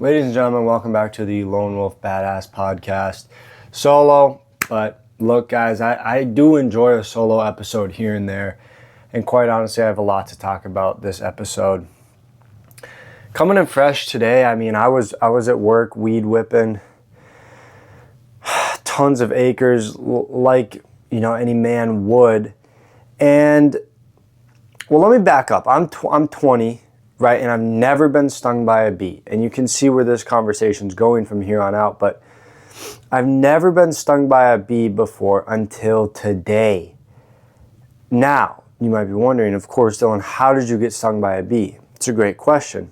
Ladies and gentlemen, welcome back to the Lone Wolf Badass Podcast. Solo, but look guys, I do enjoy a solo episode here and there. And quite honestly, I have a lot to talk about this episode. Coming in fresh today, I was at work weed whipping tons of acres like, any man would. And, well, let me back up. I'm 20. Right, and I've never been stung by a bee. And you can see where this conversation's going from here on out, but I've never been stung by a bee before until today. Now, you might be wondering, of course, Dylan, how did you get stung by a bee? It's a great question.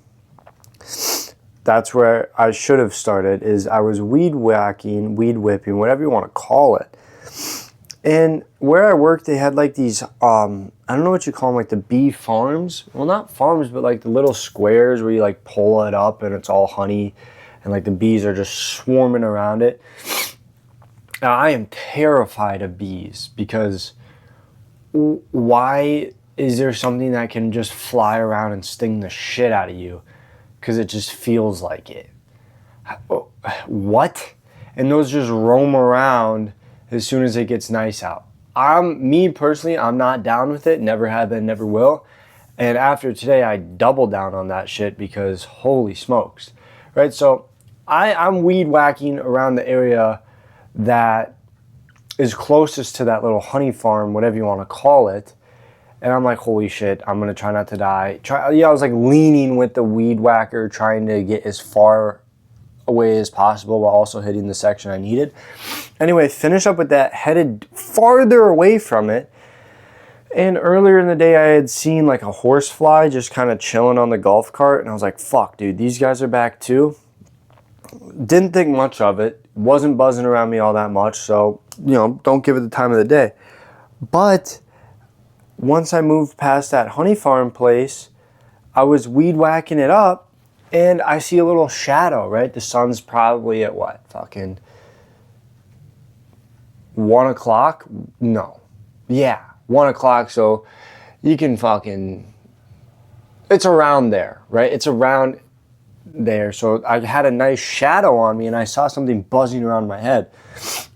That's where I should have started, is I was weed whipping, whatever you want to call it. And where I worked, they had like these, I don't know what you call them, like the bee farms. Well, not farms, but like the little squares where you like pull it up and it's all honey and like the bees are just swarming around it. Now, I am terrified of bees because why is there something that can just fly around and sting the shit out of you? Because it just feels like it. What? And those just roam around as soon as it gets nice out. Me personally, I'm not down with it. Never have been, never will. And after today, I doubled down on that shit because holy smokes. Right? So I'm weed whacking around the area that is closest to that little honey farm, whatever you want to call it. And I'm like, holy shit, I'm going to try not to die. I was like leaning with the weed whacker, trying to get as far away as possible while also hitting the section I needed. Anyway, finish up with that, headed farther away from it. And earlier in the day, I had seen like a horsefly just kind of chilling on the golf cart. And I was like, fuck, dude, these guys are back too. Didn't think much of it. Wasn't buzzing around me all that much. So, don't give it the time of the day. But once I moved past that honey farm place, I was weed whacking it up. And I see a little shadow, right? The sun's probably at what? Fucking 1 o'clock? No. Yeah, 1 o'clock. So you can it's around there, right? It's around there. So I had a nice shadow on me and I saw something buzzing around my head.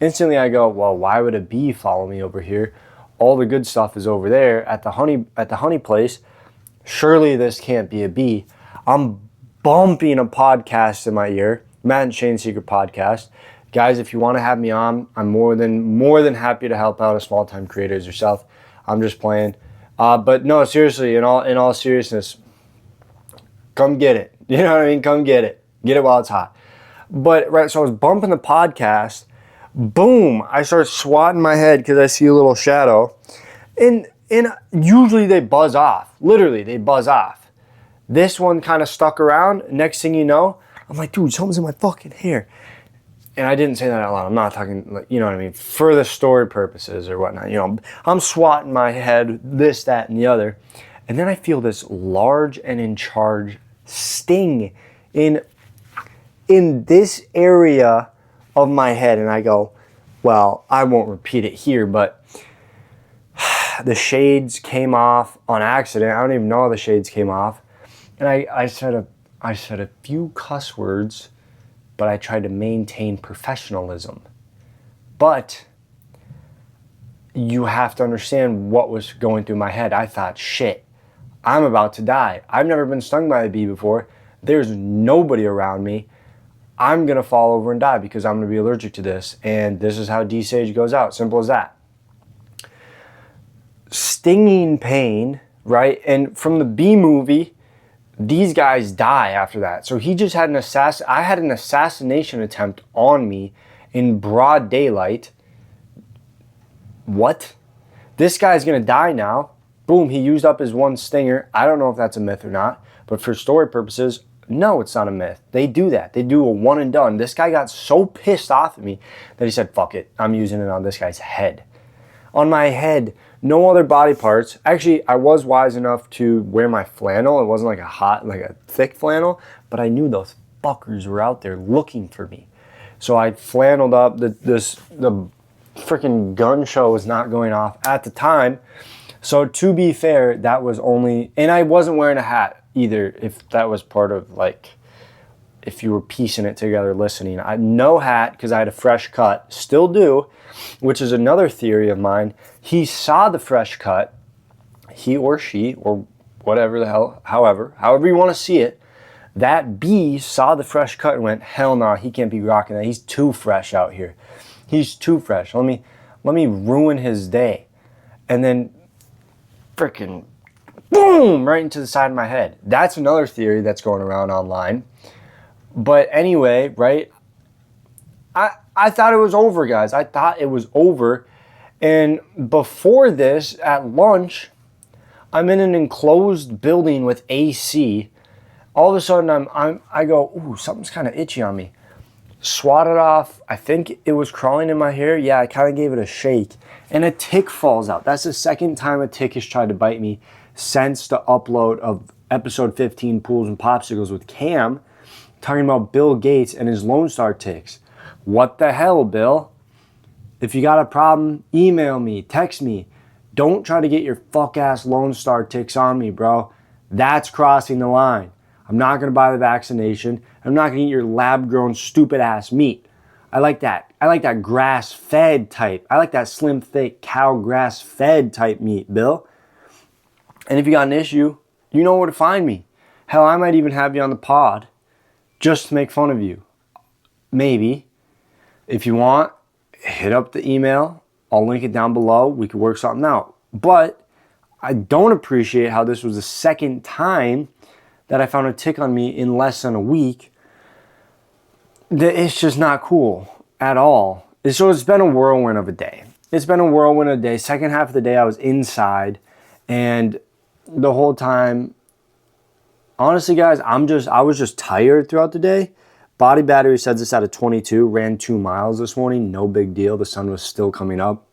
Instantly I go, well, why would a bee follow me over here? All the good stuff is over there at the honey place. Surely this can't be a bee. I'm bumping a podcast in my ear, Matt and Shane's Secret Podcast. Guys, if you want to have me on, I'm more than happy to help out a small-time creator as yourself. I'm just playing. But no, seriously, in all seriousness, come get it. You know what I mean? Come get it. Get it while it's hot. But, right, so I was bumping the podcast. Boom! I start swatting my head because I see a little shadow. And usually they buzz off. Literally, they buzz off. This one kind of stuck around. Next thing you know, I'm like, dude, something's in my fucking hair. And I didn't say that out loud. I'm not talking, you know what I mean, for the story purposes or whatnot. I'm swatting my head, this, that, and the other. And then I feel this large and in charge sting in this area of my head. And I go, well, I won't repeat it here, but the shades came off on accident. I don't even know how the shades came off. And I said a few cuss words, but I tried to maintain professionalism. But you have to understand what was going through my head. I thought, shit, I'm about to die. I've never been stung by a bee before. There's nobody around me. I'm going to fall over and die because I'm going to be allergic to this. And this is how D-Sage goes out. Simple as that. Stinging pain, right? And from the bee movie, these guys die after that. So he just had I had an assassination attempt on me in broad daylight. What? This guy's gonna die now. Boom, he used up his one stinger. I don't know if that's a myth or not, but for story purposes, no, it's not a myth. They do that. They do a one and done. This guy got so pissed off at me that he said, fuck it, I'm using it on this guy's head. On my head, no other body parts. Actually, I was wise enough to wear my flannel. It wasn't like a thick flannel, but I knew those fuckers were out there looking for me. So I flanneled up. The freaking gun show was not going off at the time. So to be fair, that was only, and I wasn't wearing a hat either, if that was part of like if you were piecing it together listening. No hat because I had a fresh cut, still do, which is another theory of mine. He saw the fresh cut, he or she, or whatever the hell, however you want to see it, that B saw the fresh cut and went, hell no, he can't be rocking that. He's too fresh out here. He's too fresh. Let me ruin his day. And then freaking boom, right into the side of my head. That's another theory that's going around online. But anyway, right? I thought it was over, guys. I thought it was over. And before this, at lunch, I'm in an enclosed building with AC. All of a sudden, I go, ooh, something's kind of itchy on me. Swat it off. I think it was crawling in my hair. Yeah, I kind of gave it a shake. And a tick falls out. That's the second time a tick has tried to bite me since the upload of episode 15, Pools and Popsicles with Cam, talking about Bill Gates and his Lone Star ticks. What the hell, Bill? If you got a problem, email me, text me. Don't try to get your fuck-ass Lone Star ticks on me, bro. That's crossing the line. I'm not going to buy the vaccination. I'm not going to eat your lab-grown stupid-ass meat. I like that. I like that grass-fed type. I like that slim, thick, cow grass-fed type meat, Bill. And if you got an issue, you know where to find me. Hell, I might even have you on the pod just to make fun of you. Maybe. If you want, hit up the email. I'll link it down below. We could work something out. But I don't appreciate how this was the second time that I found a tick on me in less than a week. It's just not cool at all. So it's been a whirlwind of a day. Second half of the day I was inside, and the whole time, honestly guys, I was just tired throughout the day. Body battery says it's at a 22, ran 2 miles this morning, no big deal. The sun was still coming up.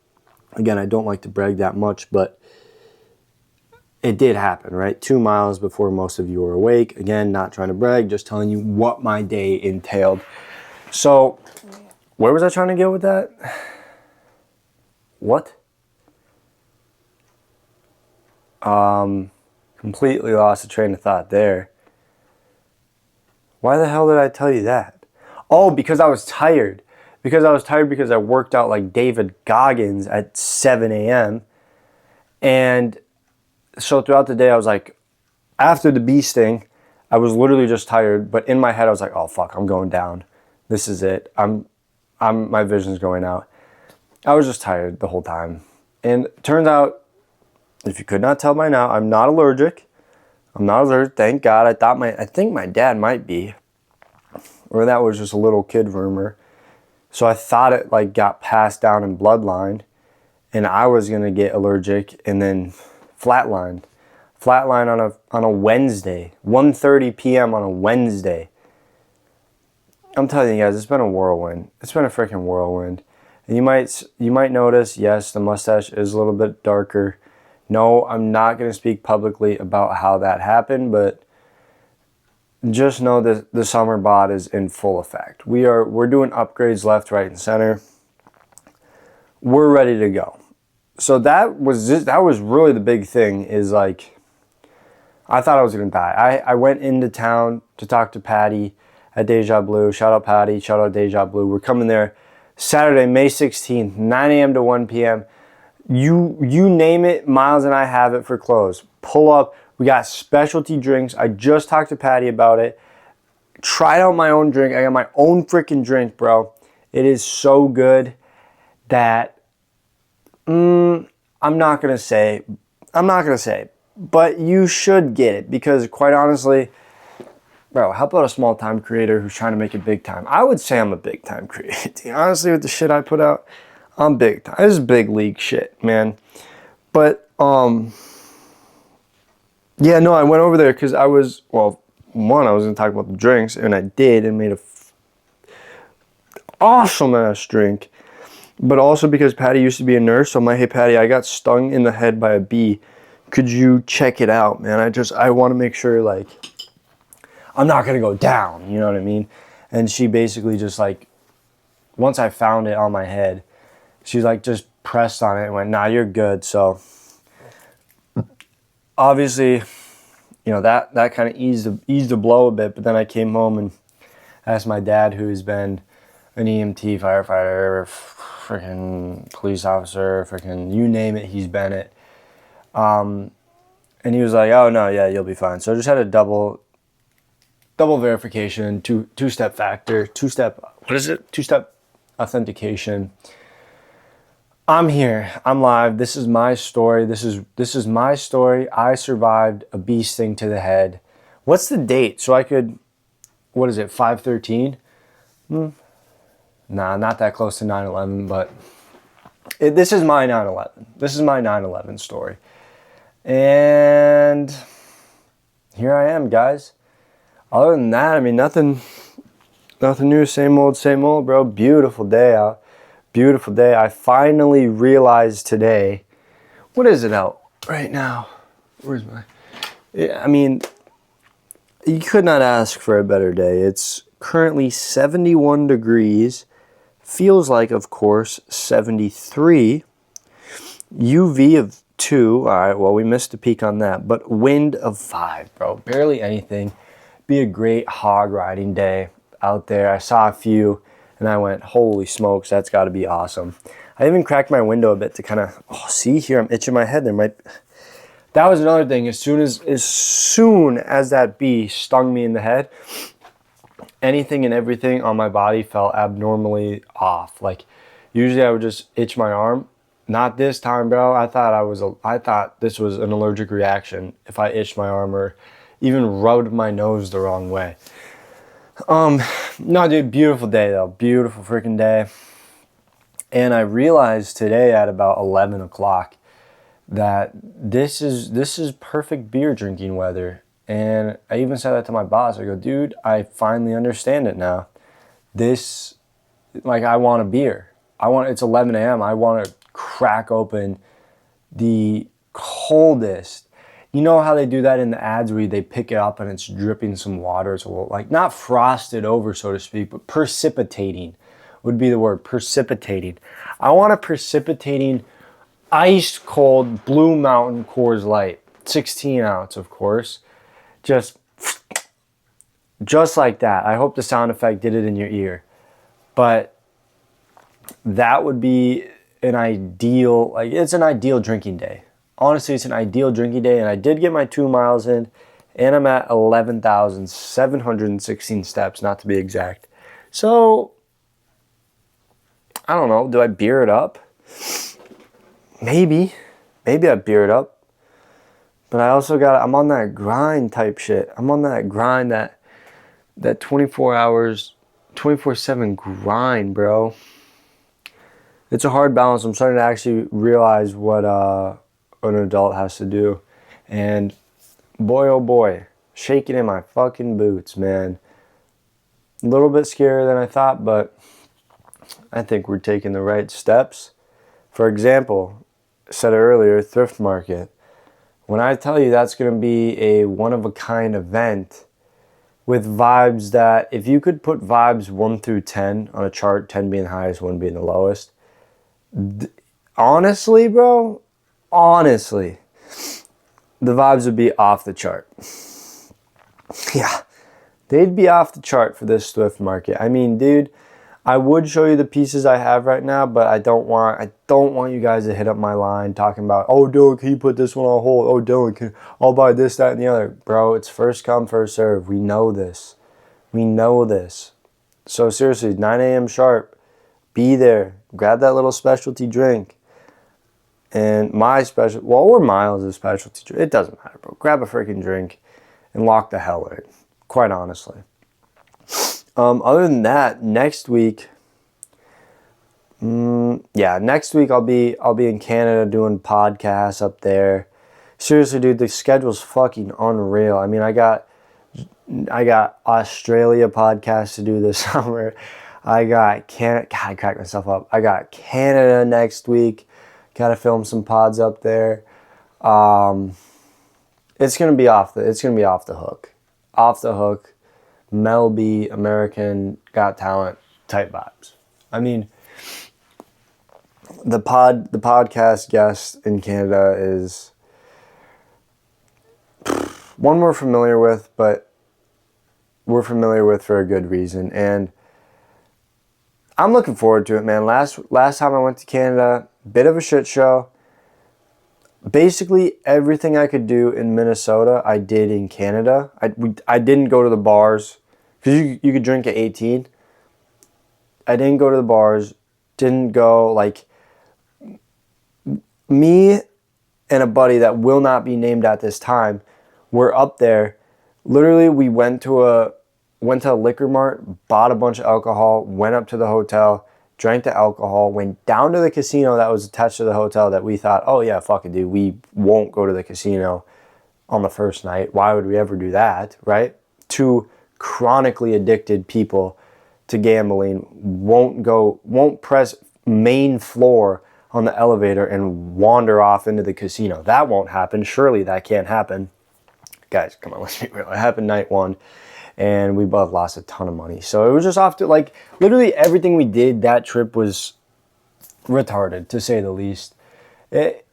Again, I don't like to brag that much, but it did happen, right? 2 miles before most of you were awake. Again, not trying to brag, just telling you what my day entailed. So, where was I trying to go with that? What? Completely lost the train of thought there. Why the hell did I tell you that? Oh, because I was tired. Because I worked out like David Goggins at 7 a.m. And so throughout the day, I was like, after the bee sting, I was literally just tired. But in my head, I was like, oh, fuck, I'm going down. This is it. My vision's going out. I was just tired the whole time. And it turns out, if you could not tell by now, I'm not allergic. Thank God. I think my dad might be. Or that was just a little kid rumor. So I thought it like got passed down in bloodline. And I was going to get allergic and then flatline on a Wednesday, 1:30 p.m. on a Wednesday. I'm telling you guys, it's been a whirlwind. It's been a freaking whirlwind. And you might notice, yes, the mustache is a little bit darker. No, I'm not going to speak publicly about how that happened, but just know that the summer bod is in full effect. We're doing upgrades left, right, and center. We're ready to go. So that was really the big thing, is like, I thought I was going to die. I went into town to talk to Patty at Deja Blue. Shout out Patty, shout out Deja Blue. We're coming there Saturday, May 16th, 9 a.m. to 1 p.m. You name it, Miles and I have it for clothes. Pull up. We got specialty drinks. I just talked to Patty about it. Tried out my own drink. I got my own freaking drink, bro. It is so good that I'm not gonna say, but you should get it, because quite honestly, bro, how about a small time creator who's trying to make it big time? I would say I'm a big time creator. Honestly, with the shit I put out, I'm big time. This is big league shit, man. But yeah, no, I went over there because I was gonna talk about the drinks, and I did, and made a awesome ass drink. But also because Patty used to be a nurse, so I'm like, hey Patty, I got stung in the head by a bee. Could you check it out, man? I want to make sure, like, I'm not gonna go down, you know what I mean? And she basically just like, once I found it on my head, she's like just pressed on it and went, nah, you're good. So obviously, you know, that kind of eased the blow a bit. But then I came home and asked my dad, who's been an EMT, firefighter, freaking police officer, freaking you name it, he's been it. And he was like, oh no, yeah, you'll be fine. So I just had a double verification, two-step factor, two-step authentication. I'm here. I'm live. This is my story. This is my story. I survived a bee sting to the head. What's the date? So I could, what is it, 5/13? Nah, not that close to 9/11, but this is my 9/11. This is my 9/11 story. And here I am, guys. Other than that, I mean, nothing new, same old, bro. Beautiful day out. Beautiful day. I finally realized today, what is it out right now? Where's my, I mean, you could not ask for a better day. It's currently 71 degrees. Feels like, of course, 73. UV of 2. All right, well, we missed the peak on that. But wind of 5, bro. Barely anything. Be a great hog riding day out there. I saw a few, and I went, holy smokes, that's got to be awesome. I even cracked my window a bit to kind of, see here, I'm itching my head. That was another thing. As soon as that bee stung me in the head, anything and everything on my body felt abnormally off. Like, usually I would just itch my arm. Not this time, bro. I thought this was an allergic reaction if I itched my arm or even rubbed my nose the wrong way. No, dude, beautiful day though. Beautiful freaking day. And I realized today at about 11 o'clock that this is perfect beer drinking weather. And I even said that to my boss. I go, dude, I finally understand it now. I want a beer. It's 11 a.m. I want to crack open the coldest. You know how they do that in the ads where they pick it up and it's dripping some water? It's a little, like, not frosted over, so to speak, but precipitating would be the word, precipitating. I want a precipitating, ice cold Blue Mountain Coors Light, 16 ounce, of course. Just like that. I hope the sound effect did it in your ear. But that would be an ideal, it's an ideal drinking day. Honestly, it's an ideal drinking day, and I did get my 2 miles in, and I'm at 11,716 steps, not to be exact. So, I don't know. Do I beer it up? Maybe I beer it up. But I also I'm on that grind type shit. I'm on that grind, that 24 hours, 24/7 grind, bro. It's a hard balance. I'm starting to actually realize what an adult has to do. And boy, oh boy, shaking in my fucking boots, man. A little bit scarier than I thought, but I think we're taking the right steps. For example, I said it earlier, thrift market. When I tell you that's going to be a one-of-a-kind event with vibes that, if you could put vibes 1 through 10 on a chart, 10 being the highest, 1 being the lowest, honestly, bro, the vibes would be off the chart. Yeah, they'd be off the chart for this thrift market. I mean, dude, I would show you the pieces I have right now, but I don't want you guys to hit up my line talking about, oh, Dylan, can you put this one on hold? Oh, Dylan, I'll buy this, that, and the other. Bro, it's first come, first serve. We know this. So seriously, 9 a.m. sharp, be there. Grab that little specialty drink. And or Miles' specialty drink. It doesn't matter, bro. Grab a freaking drink and lock the hell in, quite honestly. Other than that, next week I'll be in Canada doing podcasts up there. Seriously, dude, the schedule's fucking unreal. I mean, I got Australia podcasts to do this summer. I got Canada. God, I cracked myself up. I got Canada next week. Got to film some pods up there. It's gonna be off the hook. Off the hook. Mel B, American Got Talent type vibes. I mean, the podcast guest in Canada is one we're familiar with, but we're familiar with for a good reason. And I'm looking forward to it, man. Last time I went to Canada, bit of a shit show. Basically, everything I could do in Minnesota, I did in Canada. I didn't go to the bars, because you could drink at 18. I didn't go to the bars, didn't go, like, me and a buddy that will not be named at this time were up there. Literally, we went to a liquor mart, bought a bunch of alcohol, went up to the hotel, drank the alcohol, went down to the casino that was attached to the hotel that we thought, oh yeah, fuck it, dude, we won't go to the casino on the first night. Why would we ever do that, right? Two chronically addicted people to gambling won't press main floor on the elevator and wander off into the casino. That won't happen. Surely that can't happen. Guys, come on, let's be real. It happened night one, and we both lost a ton of money. So it was just off to, like, literally everything we did that trip was retarded, to say the least. It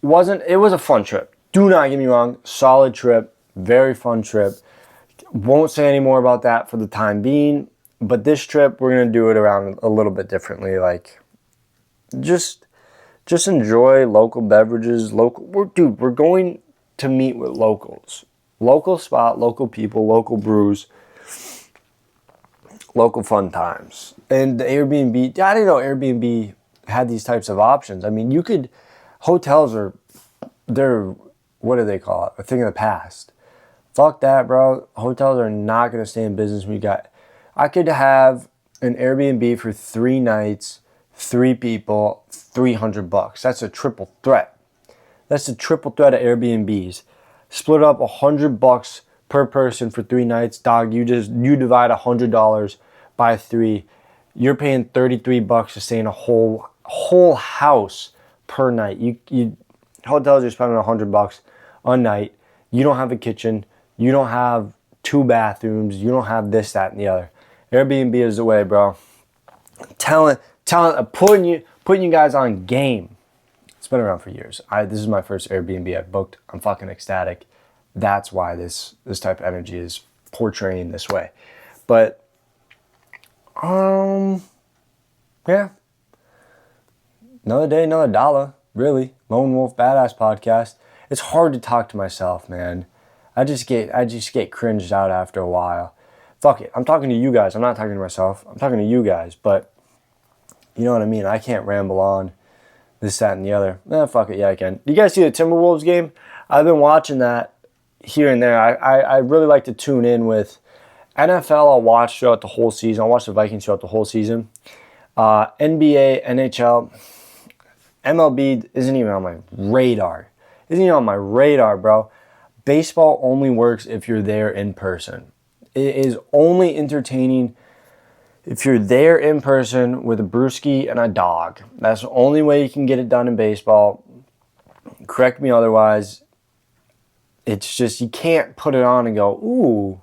was a fun trip. Do not get me wrong. Solid trip. Very fun trip. Won't say any more about that for the time being. But this trip, we're going to do it around a little bit differently. Like, just enjoy local beverages. We're going to meet with locals. Local spot, local people, local brews, local fun times. And the Airbnb, I didn't know Airbnb had these types of options. I mean, hotels they're, what do they call it? A thing of the past. Fuck that, bro. Hotels are not going to stay in business. I could have an Airbnb for 3 nights, 3 people, $300. That's a triple threat. That's the triple threat of Airbnbs. Split up $100 per person for 3 nights. Dog, you divide $100 by 3. You're paying $33 to stay in a whole house per night. Hotels are spending $100 a night. You don't have a kitchen. You don't have 2 bathrooms. You don't have this, that, and the other. Airbnb is the way, bro. Putting you guys on game. It's been around for years. This is my first Airbnb I've booked. I'm fucking ecstatic. That's why this type of energy is portraying this way. But, yeah. Another day, another dollar. Really. Lone Wolf Badass Podcast. It's hard to talk to myself, man. I just get cringed out after a while. Fuck it. I'm talking to you guys. I'm not talking to myself. I'm talking to you guys. But, you know what I mean? I can't ramble on. This, that, and the other. Fuck it, yeah, I can. You guys see the Timberwolves game? I've been watching that here and there. I really like to tune in with NFL. I'll watch throughout the whole season. I'll watch the Vikings throughout the whole season. NBA, NHL, MLB isn't even on my radar. Isn't even on my radar, bro. Baseball only works if you're there in person. It is only entertaining if you're there in person with a brewski and a dog. That's the only way you can get it done in baseball. Correct me otherwise. It's just, you can't put it on and go, ooh.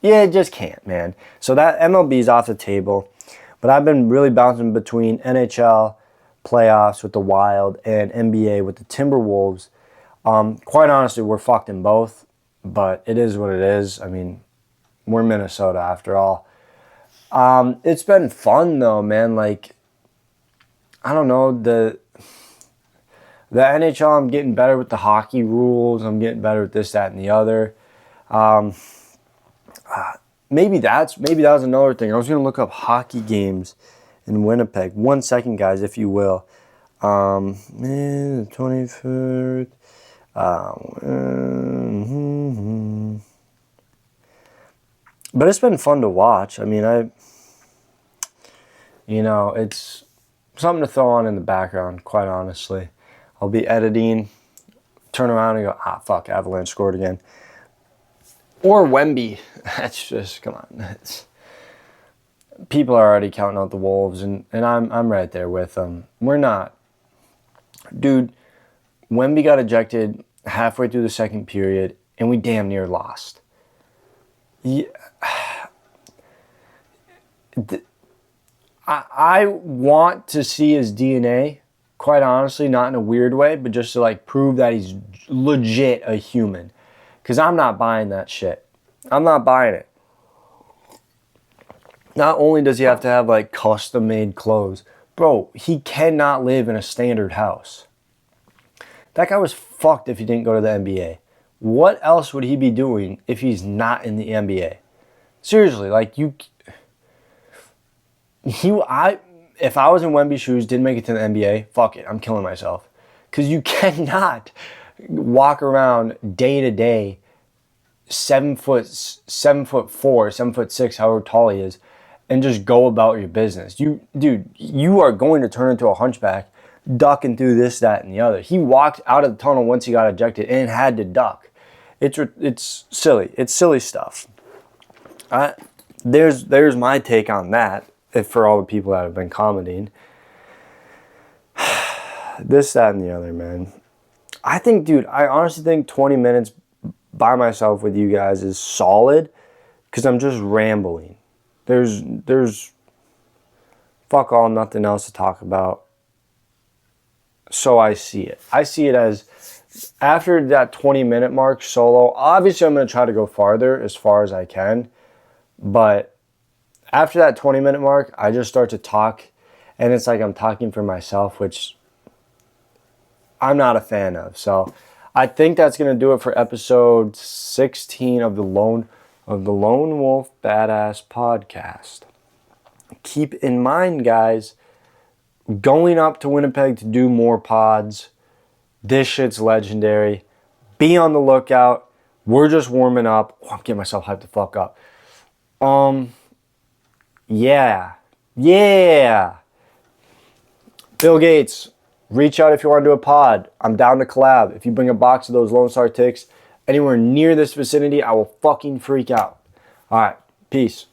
Yeah, it just can't, man. So that MLB is off the table. But I've been really bouncing between NHL playoffs with the Wild and NBA with the Timberwolves. Quite honestly, we're fucked in both. But it is what it is. I mean, we're Minnesota after all. It's been fun though, man. Like, I don't know, the NHL, I'm getting better with the hockey rules. I'm getting better with this, that, and the other. Maybe that was another thing. I was gonna look up hockey games in Winnipeg. 1 second, guys, if you will. 23rd. But it's been fun to watch. I mean, it's something to throw on in the background, quite honestly. I'll be editing, turn around and go, fuck, Avalanche scored again. Or Wemby. That's just, come on. People are already counting out the Wolves, and I'm right there with them. We're not. Dude, Wemby got ejected halfway through the second period, and we damn near lost. Yeah. I want to see his DNA, quite honestly, not in a weird way, but just to like prove that he's legit a human. Because I'm not buying that shit. I'm not buying it. Not only does he have to have like custom made clothes, bro, he cannot live in a standard house. That guy was fucked if he didn't go to the NBA. What else would he be doing if he's not in the NBA? Seriously, like if I was in Wemby's shoes, didn't make it to the NBA, fuck it, I'm killing myself. Because you cannot walk around day to day, 7'4", 7'6", however tall he is, and just go about your business. Dude, you are going to turn into a hunchback, ducking through this, that, and the other. He walked out of the tunnel once he got ejected and had to duck. It's silly. It's silly stuff. There's my take on that. If for all the people that have been commenting, this, that, and the other, man. I honestly think 20 minutes by myself with you guys is solid because I'm just rambling. There's fuck all, nothing else to talk about. So I see it. I see it as after that 20-minute mark solo, obviously I'm going to try to go farther as far as I can. But after that 20-minute mark, I just start to talk and it's like I'm talking for myself, which I'm not a fan of. So I think that's going to do it for episode 16 of the Lone Wolf Badass Podcast. Keep in mind, guys, going up to Winnipeg to do more pods. This shit's legendary. Be on the lookout. We're just warming up. Oh, I'm getting myself hyped the fuck up. Yeah. Bill Gates, reach out if you want to do a pod. I'm down to collab. If you bring a box of those Lone Star ticks anywhere near this vicinity, I will fucking freak out. All right. Peace.